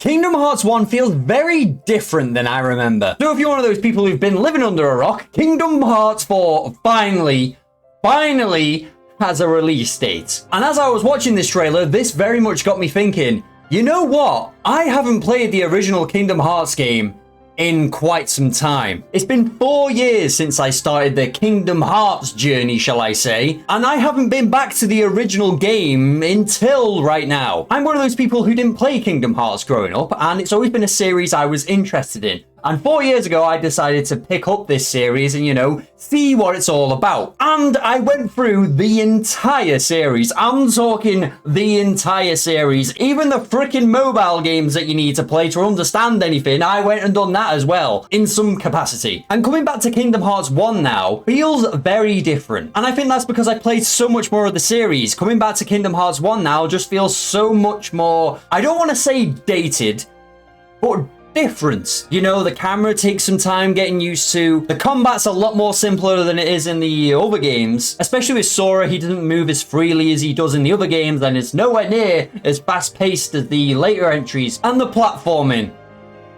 Kingdom Hearts 1 feels very different than I remember. So if you're one of those people who've been living under a rock, Kingdom Hearts 4 finally has a release date. And as I was watching this trailer, this very much got me thinking, you know what? I haven't played the original Kingdom Hearts game in quite some time. It's been 4 years since I started the Kingdom Hearts journey, shall I say, and I haven't been back to the original game until right now. I'm one of those people who didn't play Kingdom Hearts growing up, and it's always been a series I was interested in. And 4 years ago, I decided to pick up this series and, you know, see what it's all about. And I went through the entire series. I'm talking the entire series. Even the freaking mobile games that you need to play to understand anything, I went and done that as well, in some capacity. And coming back to Kingdom Hearts 1 now feels very different. And I think that's because I played so much more of the series. Coming back to Kingdom Hearts 1 now just feels so much more, I don't want to say dated, but different. You know, the camera takes some time getting used to. The combat's a lot more simpler than it is in the other games. Especially with Sora, he doesn't move as freely as he does in the other games, and it's nowhere near as fast-paced as the later entries. And the platforming,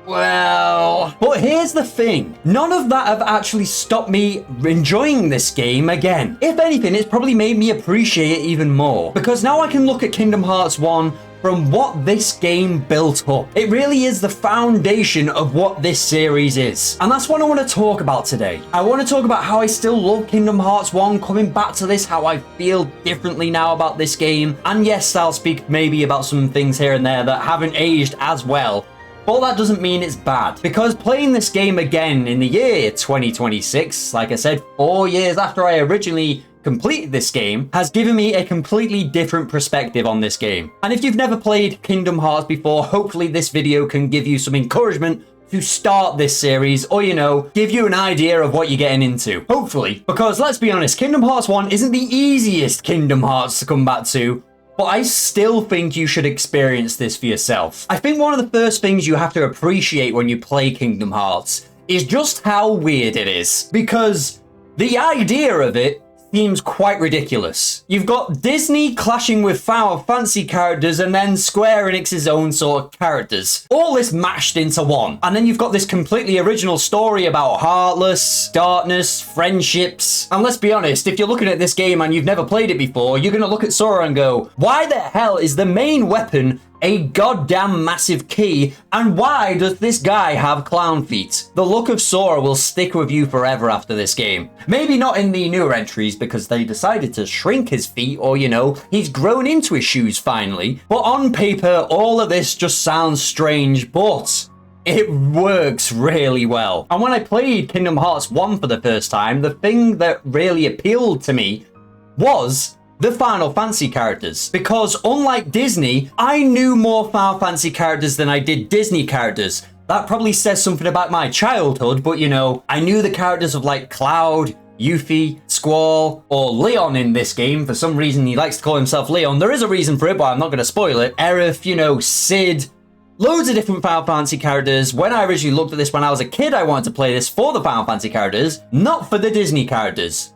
well, but here's the thing. None of that have actually stopped me enjoying this game again. If anything, it's probably made me appreciate it even more. Because now I can look at Kingdom Hearts 1 from what this game built up. It really is the foundation of what this series is. And that's what I want to talk about today. I want to talk about how I still love Kingdom Hearts 1, coming back to this, how I feel differently now about this game. And yes, I'll speak maybe about some things here and there that haven't aged as well. But that doesn't mean it's bad, because playing this game again in the year 2026, like I said, 4 years after I originally completed this game, has given me a completely different perspective on this game. And if you've never played Kingdom Hearts before, hopefully this video can give you some encouragement to start this series, or, you know, give you an idea of what you're getting into. Hopefully. Because let's be honest, Kingdom Hearts 1 isn't the easiest Kingdom Hearts to come back to, but I still think you should experience this for yourself. I think one of the first things you have to appreciate when you play Kingdom Hearts is just how weird it is. Because the idea of it seems quite ridiculous. You've got Disney clashing with Final Fantasy characters and then Square Enix's own sort of characters. All this mashed into one. And then you've got this completely original story about Heartless, darkness, friendships. And let's be honest, if you're looking at this game and you've never played it before, you're gonna look at Sora and go, why the hell is the main weapon a goddamn massive key, and why does this guy have clown feet? The look of Sora will stick with you forever after this game. Maybe not in the newer entries because they decided to shrink his feet, or, you know, he's grown into his shoes finally. But on paper, all of this just sounds strange, but it works really well. And when I played Kingdom Hearts 1 for the first time, the thing that really appealed to me was the Final Fantasy characters. Because unlike Disney, I knew more Final Fantasy characters than I did Disney characters. That probably says something about my childhood, but, you know, I knew the characters of like Cloud, Yuffie, Squall, or Leon in this game. For some reason, he likes to call himself Leon. There is a reason for it, but I'm not going to spoil it. Aerith, you know, Sid, loads of different Final Fantasy characters. When I originally looked at this when I was a kid, I wanted to play this for the Final Fantasy characters, not for the Disney characters.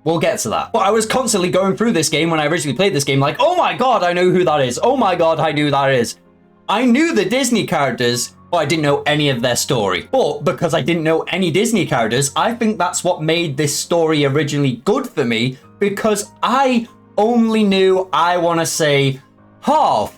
We'll get to that. But I was constantly going through this game when I originally played this game like, oh my god, I know who that is. Oh my god, I knew who that is. I knew the Disney characters, but I didn't know any of their story. But because I didn't know any Disney characters, I think that's what made this story originally good for me, because I only knew, I want to say, half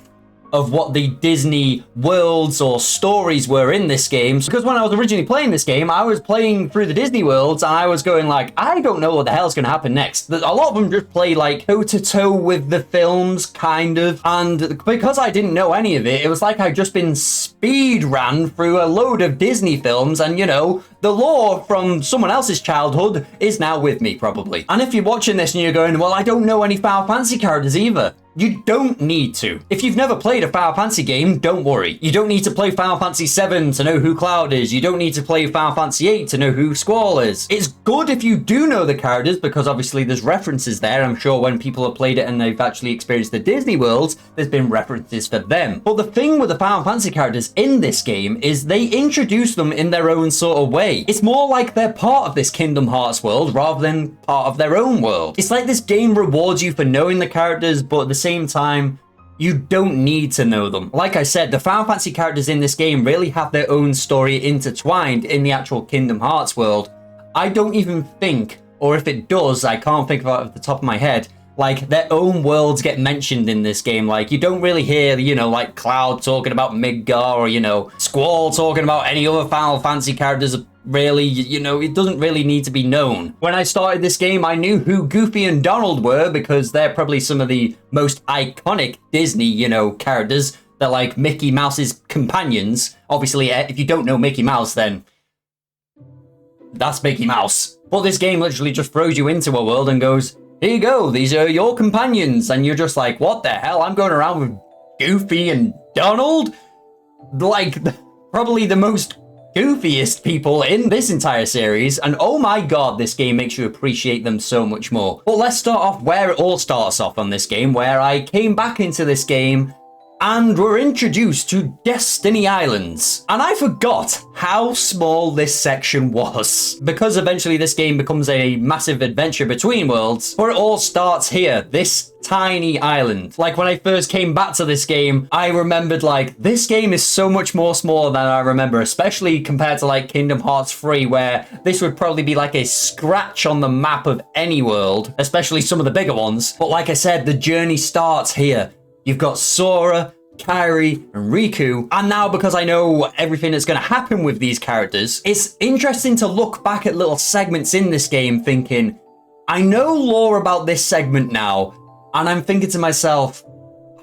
of what the Disney worlds or stories were in this game. Because when I was originally playing this game, I was playing through the Disney worlds and I was going like, I don't know what the hell's going to happen next. A lot of them just play like toe-to-toe with the films, kind of. And because I didn't know any of it, it was like I'd just been speed ran through a load of Disney films, and, you know, the lore from someone else's childhood is now with me, probably. And if you're watching this and you're going, well, I don't know any Final Fantasy characters either, you don't need to. If you've never played a Final Fantasy game, don't worry. You don't need to play Final Fantasy 7 to know who Cloud is. You don't need to play Final Fantasy 8 to know who Squall is. It's good if you do know the characters, because obviously there's references there. I'm sure when people have played it and they've actually experienced the Disney worlds, there's been references for them. But the thing with the Final Fantasy characters in this game is they introduce them in their own sort of way. It's more like they're part of this Kingdom Hearts world rather than part of their own world. It's like this game rewards you for knowing the characters, but at the same time, you don't need to know them. Like I said, the Final Fantasy characters in this game really have their own story intertwined in the actual Kingdom Hearts world. I don't even think, or if it does, I can't think of it off the top of my head, like, their own worlds get mentioned in this game. Like, you don't really hear, you know, like, Cloud talking about Midgar, or, you know, Squall talking about any other Final Fantasy characters. Really, you know, it doesn't really need to be known. When I started this game, I knew who Goofy and Donald were because they're probably some of the most iconic Disney, you know, characters. They're like Mickey Mouse's companions. Obviously, if you don't know Mickey Mouse, then that's Mickey Mouse. But this game literally just throws you into a world and goes, here you go, these are your companions. And you're just like, what the hell? I'm going around with Goofy and Donald? Like, probably the most goofiest people in this entire series. And oh my god, this game makes you appreciate them so much more. But let's start off where it all starts off on this game, where I came back into this game and we're introduced to Destiny Islands. And I forgot how small this section was, because eventually this game becomes a massive adventure between worlds, where it all starts here, this tiny island. Like, when I first came back to this game, I remembered, like, this game is so much more smaller than I remember, especially compared to, like, Kingdom Hearts 3, where this would probably be like a scratch on the map of any world, especially some of the bigger ones. But like I said, the journey starts here. You've got Sora, Kairi, and Riku, and now because I know everything that's going to happen with these characters, it's interesting to look back at little segments in this game thinking, I know lore about this segment now, and I'm thinking to myself,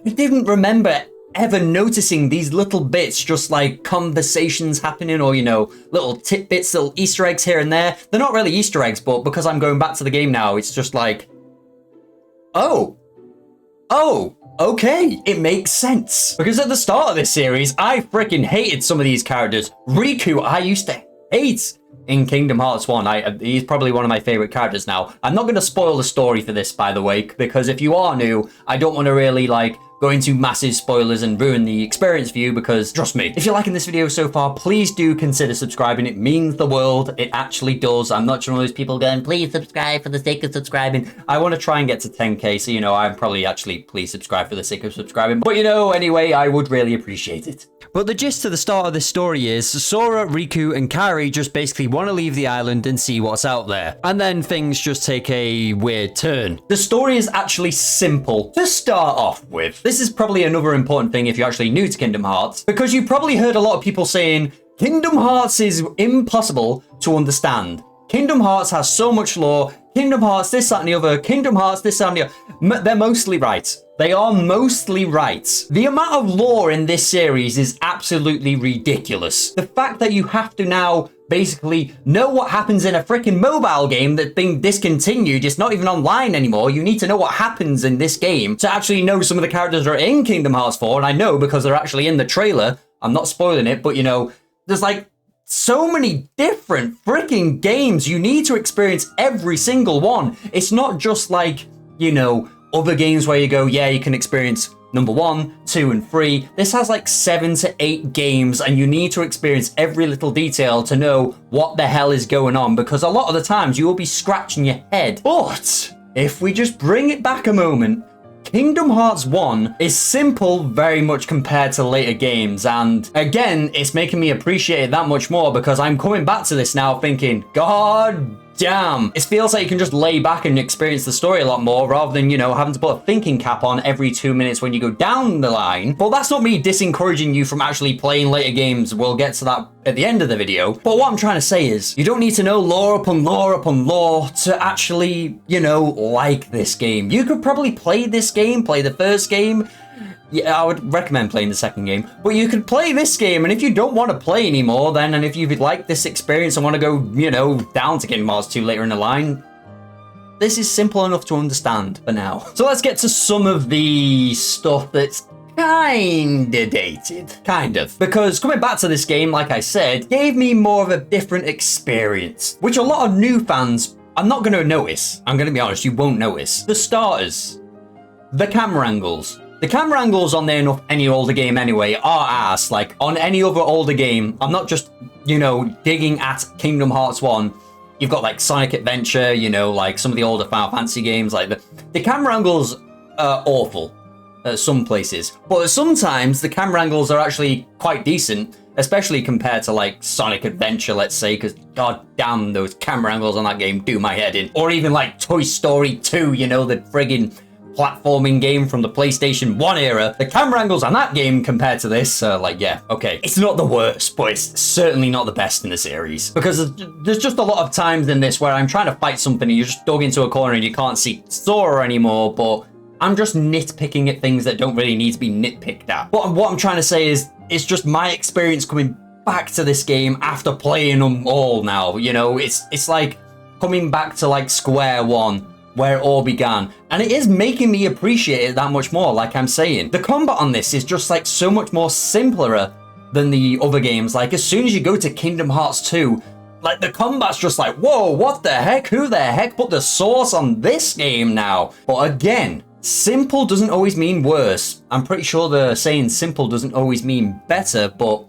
I didn't remember ever noticing these little bits, just like conversations happening, or, you know, little tidbits, little Easter eggs here and there. They're not really Easter eggs, but because I'm going back to the game now, it's just like, oh, okay, it makes sense. Because at the start of this series, I freaking hated some of these characters. Riku, I used to hate in Kingdom Hearts 1. He's probably one of my favorite characters now. I'm not going to spoil the story for this, by the way, because if you are new, I don't want to really, like, go into massive spoilers and ruin the experience for you, because trust me, if you're liking this video so far, please do consider subscribing. It means the world. It actually does. I'm not one of those people going, please subscribe for the sake of subscribing. I want to try and get to 10k, so, you know, I'm probably actually, please subscribe for the sake of subscribing. But, you know, anyway, I would really appreciate it. But the gist to the start of this story is Sora, Riku, and Kairi just basically want to leave the island and see what's out there. And then things just take a weird turn. The story is actually simple to start off with. This is probably another important thing if you're actually new to Kingdom Hearts, because you probably heard a lot of people saying, Kingdom Hearts is impossible to understand. Kingdom Hearts has so much lore. Kingdom Hearts, this, that, and the other. Kingdom Hearts, this, that, and the other. They're mostly right. They are mostly right. The amount of lore in this series is absolutely ridiculous. The fact that you have to now basically know what happens in a freaking mobile game that's been discontinued, it's not even online anymore. You need to know what happens in this game to actually know some of the characters that are in Kingdom Hearts 4, and I know because they're actually in the trailer. I'm not spoiling it, but, you know, there's like so many different freaking games. You need to experience every single one. It's not just like, you know, other games where you go, yeah, you can experience number 1, 2, and 3. This has like 7 to 8 games, and you need to experience every little detail to know what the hell is going on, because a lot of the times you will be scratching your head. But if we just bring it back a moment, Kingdom Hearts 1 is simple very much compared to later games, and again, it's making me appreciate it that much more because I'm coming back to this now thinking, God damn, it feels like you can just lay back and experience the story a lot more rather than, you know, having to put a thinking cap on every 2 minutes when you go down the line. Well, that's not me disencouraging you from actually playing later games. We'll get to that at the end of the video. But what I'm trying to say is, you don't need to know lore upon lore upon lore to actually, you know, like this game. You could probably play this game, play the first game. Yeah, I would recommend playing the second game, but you could play this game, and if you don't want to play anymore, then, and if you like this experience and want to go, you know, down to Kingdom Hearts 2 later in the line, this is simple enough to understand for now. So let's get to some of the stuff that's kinda dated. Kind of. Because coming back to this game, like I said, gave me more of a different experience, which a lot of new fans are not going to notice. I'm going to be honest, you won't notice. The starters, the camera angles. The camera angles on any older game anyway are ass. Like, on any other older game, I'm not just, you know, digging at Kingdom Hearts 1. You've got, like, Sonic Adventure, you know, like some of the older Final Fantasy games. Like, the camera angles are awful. at some places. But sometimes the camera angles are actually quite decent, especially compared to like Sonic Adventure, let's say, because god damn, those camera angles on that game do my head in. Or even like Toy Story 2, you know, the friggin' platforming game from the PlayStation 1 era. The camera angles on that game compared to this, like, yeah, okay. It's not the worst, but it's certainly not the best in the series. Because there's just a lot of times in this where I'm trying to fight something and you're just dug into a corner and you can't see Sora anymore, but I'm just nitpicking at things that don't really need to be nitpicked at. But what I'm trying to say is, it's just my experience coming back to this game after playing them all now, you know? It's like coming back to like square one, where it all began, and it is making me appreciate it that much more. Like I'm saying, the combat on this is just like so much more simpler than the other games. Like as soon as you go to Kingdom Hearts 2, like the combat's just like, whoa, what the heck, who the heck put the sauce on this game now? But again, simple doesn't always mean worse. I'm pretty sure they're saying simple doesn't always mean better, but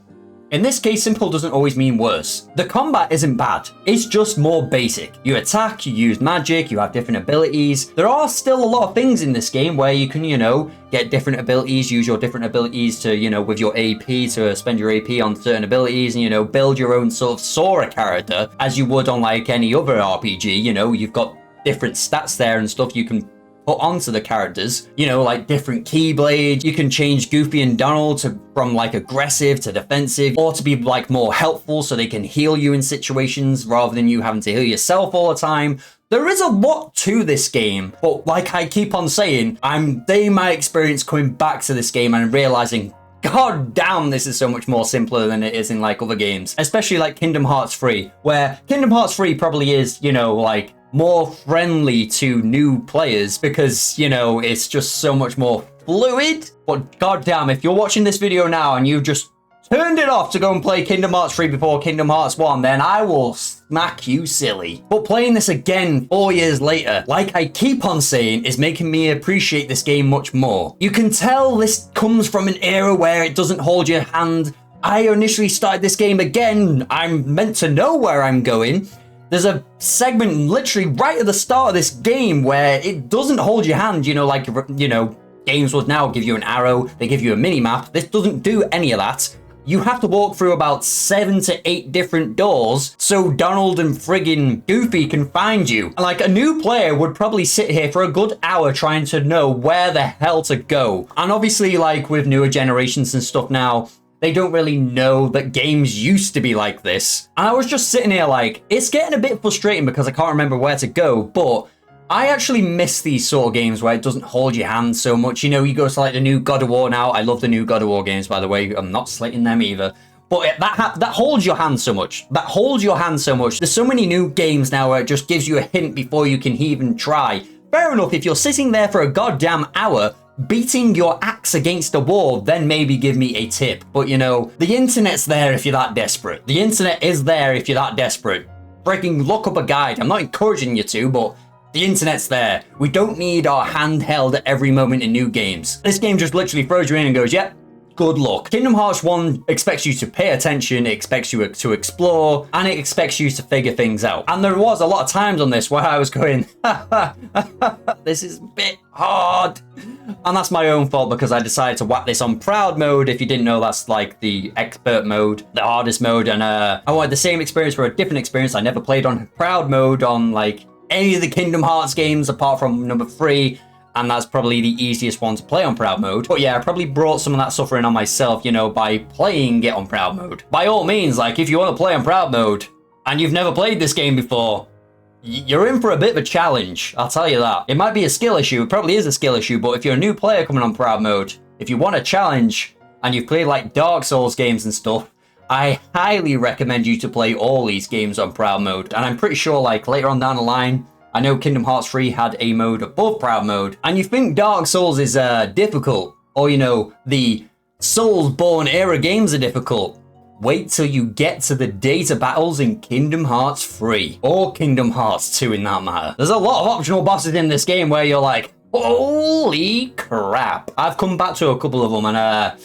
in this case, simple doesn't always mean worse. The combat isn't bad. It's just more basic. You attack, you use magic, you have different abilities. There are still a lot of things in this game where you can, you know, get different abilities, use your different abilities to, you know, with your AP, to spend your AP on certain abilities and, you know, build your own sort of Sora character as you would on like any other RPG. You know, you've got different stats there and stuff you can put onto the characters, you know, like different keyblades. You can change Goofy and Donald from like aggressive to defensive, or to be like more helpful so they can heal you in situations rather than you having to heal yourself all the time. There is a lot to this game, but like I keep on saying, I'm dating my experience coming back to this game and realizing, god damn, this is so much more simpler than it is in like other games, especially like Kingdom Hearts 3, where Kingdom Hearts 3 probably is, you know, like more friendly to new players because, you know, it's just so much more fluid. But goddamn, if you're watching this video now and you've just turned it off to go and play Kingdom Hearts 3 before Kingdom Hearts 1, then I will smack you silly. But playing this again 4 years later, like I keep on saying, is making me appreciate this game much more. You can tell this comes from an era where it doesn't hold your hand. I initially started this game again. I'm meant to know where I'm going. There's a segment literally right at the start of this game where it doesn't hold your hand, you know, like, you know, games would now give you an arrow, they give you a mini-map. This doesn't do any of that. You have to walk through about 7 to 8 different doors so Donald and friggin' Goofy can find you. And like a new player would probably sit here for a good hour trying to know where the hell to go. And obviously, like with newer generations and stuff now, they don't really know that games used to be like this. And I was just sitting here like, it's getting a bit frustrating because I can't remember where to go, but I actually miss these sort of games where it doesn't hold your hand so much. You know, you go to like the new God of War now. I love the new God of War games, by the way. I'm not slating them either. But that holds your hand so much. That holds your hand so much. There's so many new games now where it just gives you a hint before you can even try. Fair enough, if you're sitting there for a goddamn hour, beating your axe against a wall, then maybe give me a tip. But you know, the internet's there if you're that desperate. The internet is there if you're that desperate. Freaking look up a guide. I'm not encouraging you to, but the internet's there. We don't need our handheld at every moment in new games. This game just literally throws you in and goes, yep, good luck. Kingdom Hearts 1 expects you to pay attention, it expects you to explore, and it expects you to figure things out. And there was a lot of times on this where I was going, this is a bit hard. And that's my own fault because I decided to whack this on proud mode. If you didn't know, that's like the expert mode, the hardest mode. And I wanted the same experience for a different experience. I never played on proud mode on like any of the Kingdom Hearts games apart from number 3. And that's probably the easiest one to play on proud mode. But yeah, I probably brought some of that suffering on myself, you know, by playing it on proud mode. By all means, like if you want to play on proud mode and you've never played this game before, you're in for a bit of a challenge, I'll tell you that. It might be a skill issue, it probably is a skill issue, but if you're a new player coming on proud mode, if you want a challenge and you've played like Dark Souls games and stuff, I highly recommend you to play all these games on proud mode. And I'm pretty sure like later on down the line, I know Kingdom Hearts 3 had a mode above proud mode, and you think Dark Souls is difficult, or you know, the Soulsborne era games are difficult. Wait till you get to the data battles in Kingdom Hearts 3, or Kingdom Hearts 2 in that matter. There's a lot of optional bosses in this game where you're like, holy crap. I've come back to a couple of them and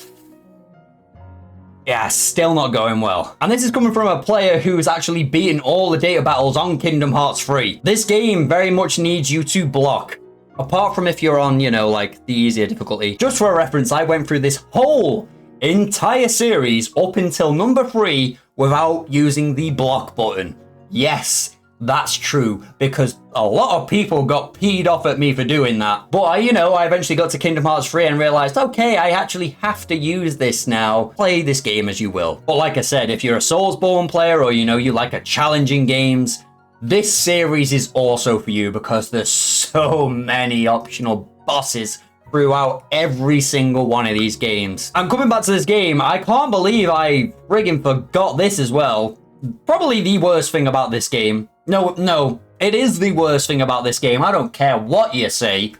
yeah, still not going well. And this is coming from a player who's actually beaten all the data battles on Kingdom Hearts 3. This game very much needs you to block Apart from if you're on, you know, like the easier difficulty. Just for a reference, I went through this whole entire series up until number 3 without using the block button. Yes, that's true, because a lot of people got peed off at me for doing that. But I eventually got to Kingdom Hearts 3 and realized, okay, I actually have to use this now. Play this game as you will. But like I said, if you're a Soulsborne player or, you like a challenging games, this series is also for you because there's so many optional bosses throughout every single one of these games. And coming back to this game, I can't believe I friggin' forgot this as well. Probably the worst thing about this game. No, it is the worst thing about this game. I don't care what you say.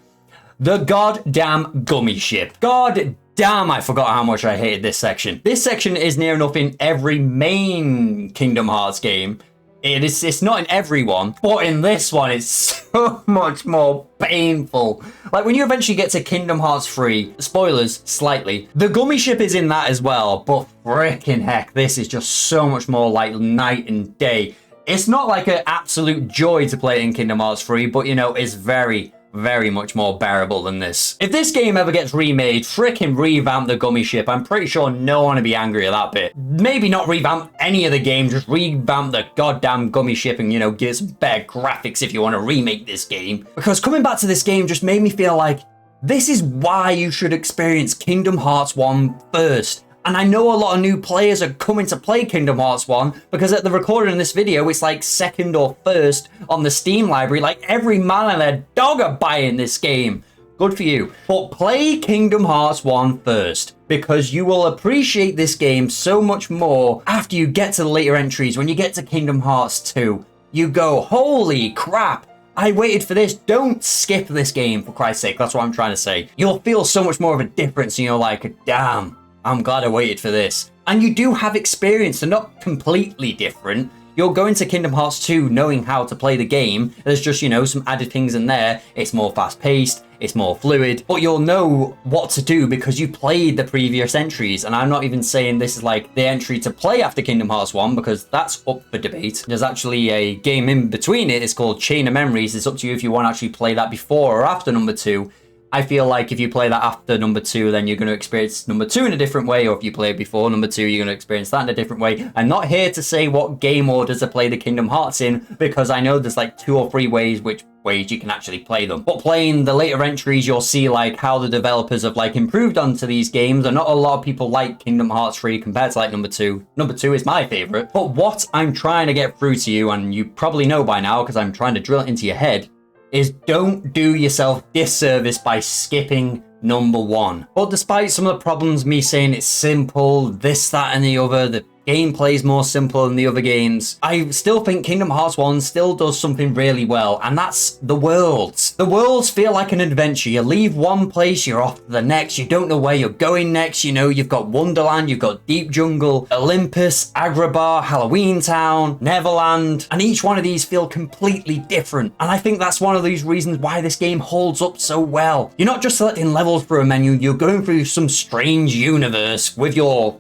The goddamn Gummy Ship. God damn, I forgot how much I hated this section. This section is near enough in every main Kingdom Hearts game. It's not in every one, but in this one, it's so much more painful. Like when you eventually get to Kingdom Hearts 3, spoilers slightly, the Gummy Ship is in that as well, but frickin' heck, this is just so much more like night and day. It's not like an absolute joy to play it in Kingdom Hearts 3, but it's very, very much more bearable than this. If this game ever gets remade, frickin' revamp the Gummy Ship. I'm pretty sure no one would be angry at that bit. Maybe not revamp any of the games, just revamp the goddamn Gummy Ship and, give it some better graphics if you want to remake this game. Because coming back to this game just made me feel like this is why you should experience Kingdom Hearts 1 first. And I know a lot of new players are coming to play Kingdom Hearts 1 because at the recording of this video, it's like second or first on the Steam library. Like every man and their dog are buying this game. Good for you. But play Kingdom Hearts 1 first because you will appreciate this game so much more after you get to the later entries. When you get to Kingdom Hearts 2, you go, holy crap. I waited for this. Don't skip this game, for Christ's sake. That's what I'm trying to say. You'll feel so much more of a difference and you're like, damn. I'm glad I waited for this. And you do have experience. They're not completely different. You're going to Kingdom Hearts 2 knowing how to play the game. There's just, some added things in there. It's more fast-paced. It's more fluid. But you'll know what to do because you played the previous entries. And I'm not even saying this is like the entry to play after Kingdom Hearts 1 because that's up for debate. There's actually a game in between it. It's called Chain of Memories. It's up to you if you want to actually play that before or after number 2. I feel like if you play that after number 2, then you're going to experience number 2 in a different way, or if you play it before number 2, you're going to experience that in a different way. I'm not here to say what game order to play the Kingdom Hearts in, because I know there's like 2 or 3 ways which ways you can actually play them. But playing the later entries, you'll see like how the developers have like improved onto these games, and not a lot of people like Kingdom Hearts 3 compared to like number 2. Number 2 is my favorite. But what I'm trying to get through to you, and you probably know by now because I'm trying to drill it into your head, is don't do yourself disservice by skipping number 1. But despite some of the problems, me saying it's simple, this, that, and the other, the gameplay is more simple than the other games, I still think Kingdom Hearts 1 still does something really well, and that's the worlds. The worlds feel like an adventure. You leave one place, you're off to the next, you don't know where you're going next, you've got Wonderland, you've got Deep Jungle, Olympus, Agrabah, Halloween Town, Neverland, and each one of these feel completely different. And I think that's one of these reasons why this game holds up so well. You're not just selecting levels through a menu, you're going through some strange universe with your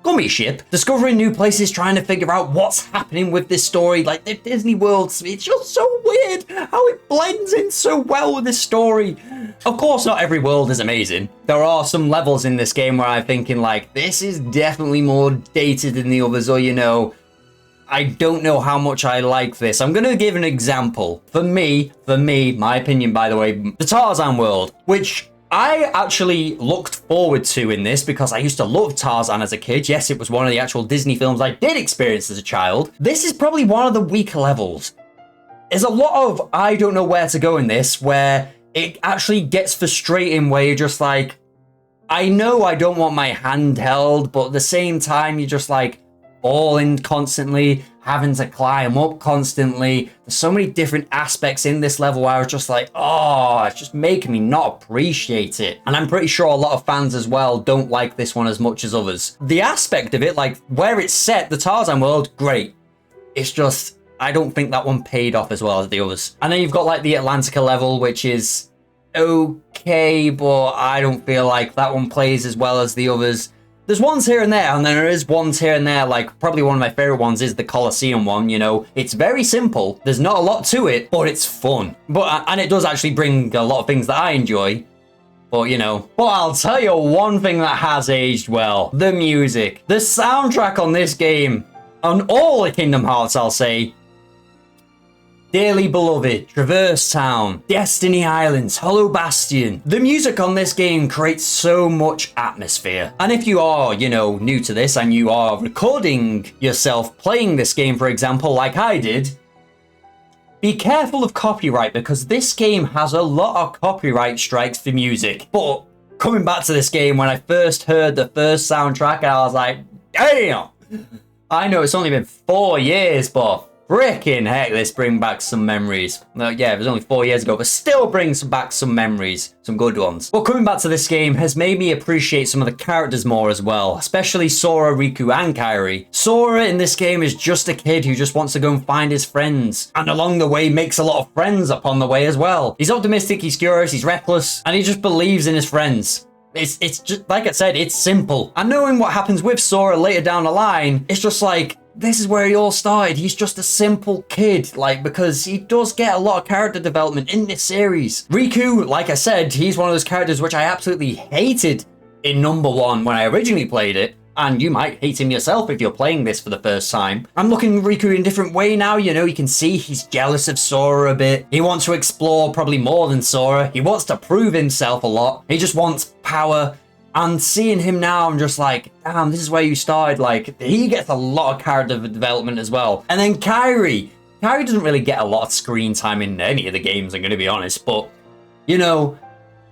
Gummy Ship, discovering new places, trying to figure out what's happening with this story. Like the Disney World, it's just so weird how it blends in so well with this story. Of course, not every world is amazing. There are some levels in this game where I'm thinking like, this is definitely more dated than the others, or I don't know how much I like this. I'm going to give an example. For me, my opinion, by the way, the Tarzan world, which I actually looked forward to in this because I used to love Tarzan as a kid. Yes, it was one of the actual Disney films I did experience as a child. This is probably one of the weaker levels. There's a lot of I don't know where to go in this, where it actually gets frustrating where you're just like, I know I don't want my hand held, but at the same time, you're just like falling constantly, having to climb up constantly. There's so many different aspects in this level where I was just like, oh, it's just making me not appreciate it. And I'm pretty sure a lot of fans as well don't like this one as much as others. The aspect of it, like where it's set, the Tarzan world, great. It's just, I don't think that one paid off as well as the others. And then you've got like the Atlantica level, which is okay, but I don't feel like that one plays as well as the others. There's ones here and there, and there is ones here and there, like probably one of my favorite ones is the Colosseum one, you know. It's very simple, there's not a lot to it, but it's fun. And it does actually bring a lot of things that I enjoy. But, you know, but I'll tell you one thing that has aged well. The music. The soundtrack on this game, on all the Kingdom Hearts, I'll say. Dearly Beloved, Traverse Town, Destiny Islands, Hollow Bastion. The music on this game creates so much atmosphere. And if you are, you know, new to this and you are recording yourself playing this game, for example, like I did, be careful of copyright because this game has a lot of copyright strikes for music. But coming back to this game, when I first heard the first soundtrack, I was like, damn! I know it's only been 4 years, but frickin' heck, this brings back some memories. Yeah, it was only 4 years ago, but still brings back some memories, some good ones. But coming back to this game has made me appreciate some of the characters more as well, especially Sora, Riku, and Kairi. Sora in this game is just a kid who just wants to go and find his friends, and along the way makes a lot of friends upon the way as well. He's optimistic, he's curious, he's reckless, and he just believes in his friends. It's just, like I said, it's simple. And knowing what happens with Sora later down the line, it's just like, this is where he all started. He's just a simple kid, like, because he does get a lot of character development in this series. Riku, like I said, he's one of those characters which I absolutely hated in number 1 when I originally played it. And you might hate him yourself if you're playing this for the first time. I'm looking at Riku in a different way now, you know, you can see he's jealous of Sora a bit. He wants to explore probably more than Sora. He wants to prove himself a lot. He just wants power. And seeing him now, I'm just like, damn, this is where you started. Like, he gets a lot of character development as well. And then Kairi. Kairi doesn't really get a lot of screen time in any of the games, I'm going to be honest. But, you know,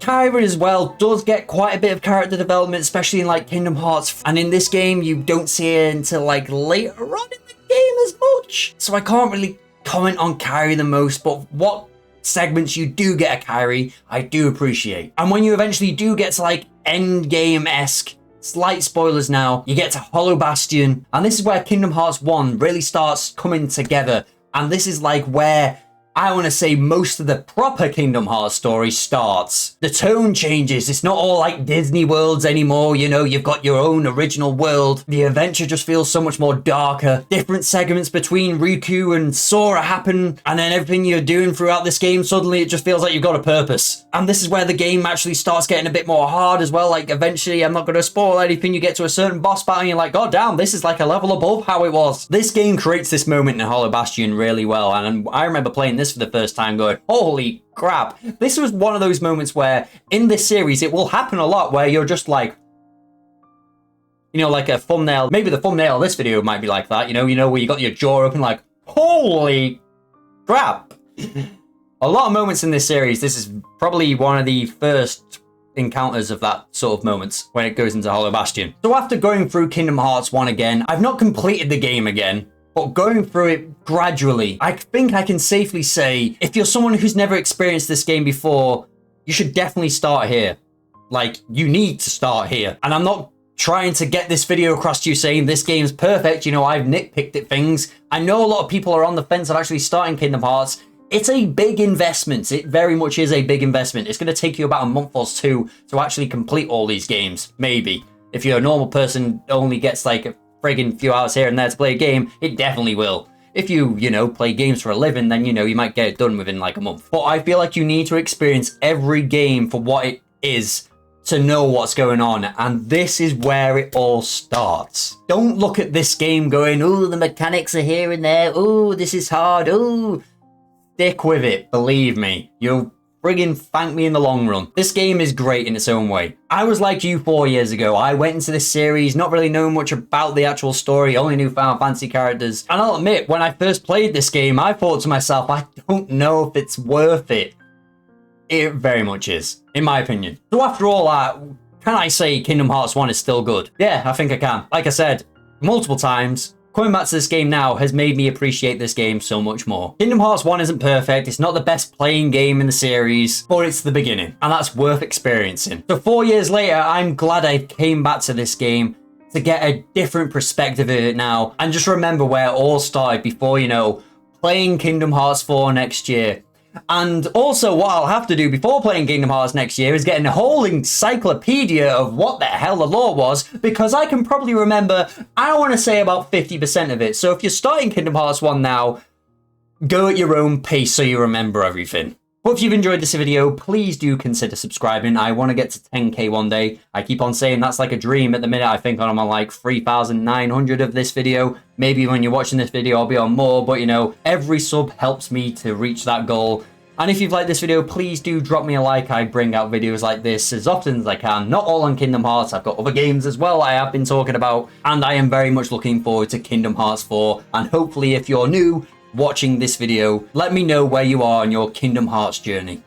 Kairi as well does get quite a bit of character development, especially in, like, Kingdom Hearts. And in this game, you don't see it until, like, later on in the game as much. So I can't really comment on Kairi the most, but what segments you do get a Kairi, I do appreciate. And when you eventually do get to, like, endgame-esque, slight spoilers now, you get to Hollow Bastion, and this is where Kingdom Hearts 1 really starts coming together, and this is like where I want to say most of the proper Kingdom Hearts story starts. The tone changes. It's not all like Disney worlds anymore, you know, you've got your own original world. The adventure just feels so much more darker. Different segments between Riku and Sora happen, and then everything you're doing throughout this game, suddenly it just feels like you've got a purpose. And this is where the game actually starts getting a bit more hard as well. Like, eventually, I'm not going to spoil anything, you get to a certain boss battle and you're like, god damn, this is like a level above how it was. This game creates this moment in Hollow Bastion really well, and I remember playing this for the first time going, holy crap. This was one of those moments where in this series it will happen a lot where you're just like, you know, like a thumbnail, maybe the thumbnail of this video might be like that, you know where you got your jaw open like, holy crap. A lot of moments in this series, this is probably one of the first encounters of that sort of moments when it goes into Hollow Bastion. So after going through Kingdom Hearts 1 again, I've not completed the game again, but going through it gradually, I think I can safely say, if you're someone who's never experienced this game before, you should definitely start here. Like, you need to start here. And I'm not trying to get this video across to you saying this game's perfect, you know, I've nitpicked at things. I know a lot of people are on the fence of actually starting Kingdom Hearts. It's a big investment. It very much is a big investment. It's going to take you about a month or 2 to actually complete all these games, maybe. If you're a normal person, only gets like a friggin' few hours here and there to play a game, it definitely will. If you know, play games for a living, then, you know, you might get it done within like a month. But I feel like you need to experience every game for what it is to know what's going on. And this is where it all starts. Don't look at this game going, oh, the mechanics are here and there. Oh, this is hard. Oh, stick with it. Believe me, you'll friggin' thank me in the long run. This game is great in its own way. I was like you 4 years ago. I went into this series not really knowing much about the actual story, only knew Final Fantasy characters. And I'll admit, when I first played this game, I thought to myself, I don't know if it's worth it. It very much is, in my opinion. So after all that, can I say Kingdom Hearts 1 is still good? Yeah, I think I can. Like I said, multiple times, coming back to this game now has made me appreciate this game so much more. Kingdom Hearts 1 isn't perfect, it's not the best playing game in the series, but it's the beginning, and that's worth experiencing. So 4 years later, I'm glad I came back to this game to get a different perspective of it now, and just remember where it all started before, you know, playing Kingdom Hearts 4 next year. And also, what I'll have to do before playing Kingdom Hearts next year is get a whole encyclopedia of what the hell the lore was, because I can probably remember, I want to say about 50% of it. So if you're starting Kingdom Hearts 1 now, go at your own pace so you remember everything. But if you've enjoyed this video, please do consider subscribing. I want to get to 10k one day. I keep on saying that's like a dream. At the minute, I think I'm on like 3,900 of this video. Maybe when you're watching this video, I'll be on more. But, you know, every sub helps me to reach that goal. And if you've liked this video, please do drop me a like. I bring out videos like this as often as I can. Not all on Kingdom Hearts. I've got other games as well I have been talking about. And I am very much looking forward to Kingdom Hearts 4. And hopefully, if you're new watching this video, let me know where you are on your Kingdom Hearts journey.